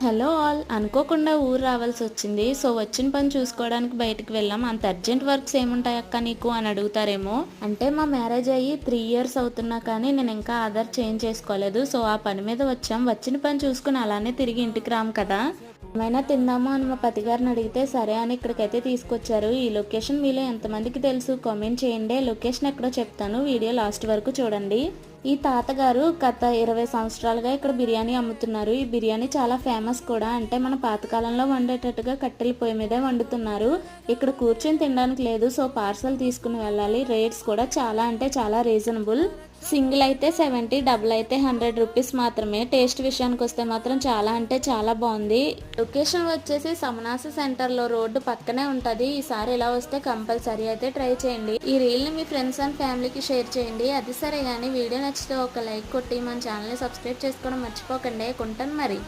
Hello all, అనుకోకుండా ఊరు రావాల్సి వచ్చింది. సో వచ్చిన పని చూసుకోవడానికి బయటకు వెళ్ళాం. అంత అర్జెంట్ వర్క్స్ ఏముంటాయి అక్క నీకు అని అడుగుతారేమో. అంటే మా మ్యారేజ్ అయ్యి 3 years అవుతున్నా కానీ నేను ఇంకా ఆధార్ చేంజ్ చేసుకోలేదు. సో ఆ పని మీద వచ్చాం. వచ్చిన పని చూసుకుని అలానే తిరిగి ఇంటికి రాము కదా. ఏమైనా తిందామా అని మా పతిగారిని అడిగితే సరే అని ఇక్కడికైతే తీసుకొచ్చారు. ఈ లొకేషన్ మీలో ఎంతమందికి తెలుసు కామెంట్ చేయండి. లొకేషన్ ఎక్కడో చెప్తాను, వీడియో లాస్ట్ వరకు చూడండి. ఈ తాతగారు గత 20 సంవత్సరాలుగా ఇక్కడ బిర్యానీ అమ్ముతున్నారు. ఈ బిర్యానీ చాలా ఫేమస్ కూడా. అంటే మన పాతకాలంలో వండేటట్టుగా కట్టెల పొయ్యి మీదే వండుతున్నారు. ఇక్కడ కూర్చొని తినడానికి లేదు. సో పార్సల్ తీసుకుని వెళ్ళాలి. రేట్స్ కూడా చాలా అంటే చాలా రీజనబుల్. సింగిల్ అయితే 70, డబుల్ అయితే 100 రూపీస్ మాత్రమే. టేస్ట్ విషయానికి వస్తే మాత్రం చాలా అంటే చాలా బాగుంది. లొకేషన్ వచ్చేసి సమనాసి సెంటర్లో రోడ్డు పక్కనే ఉంటుంది. ఈసారి ఇలా వస్తే కంపల్సరీ అయితే ట్రై చేయండి. ఈ రీల్ని మీ ఫ్రెండ్స్ అండ్ ఫ్యామిలీకి షేర్ చేయండి. అది సరే కానీ వీడియో నచ్చితే ఒక లైక్ కొట్టి మన ఛానల్ని సబ్స్క్రైబ్ చేసుకోవడం మర్చిపోకండి. కొంటాను మరి.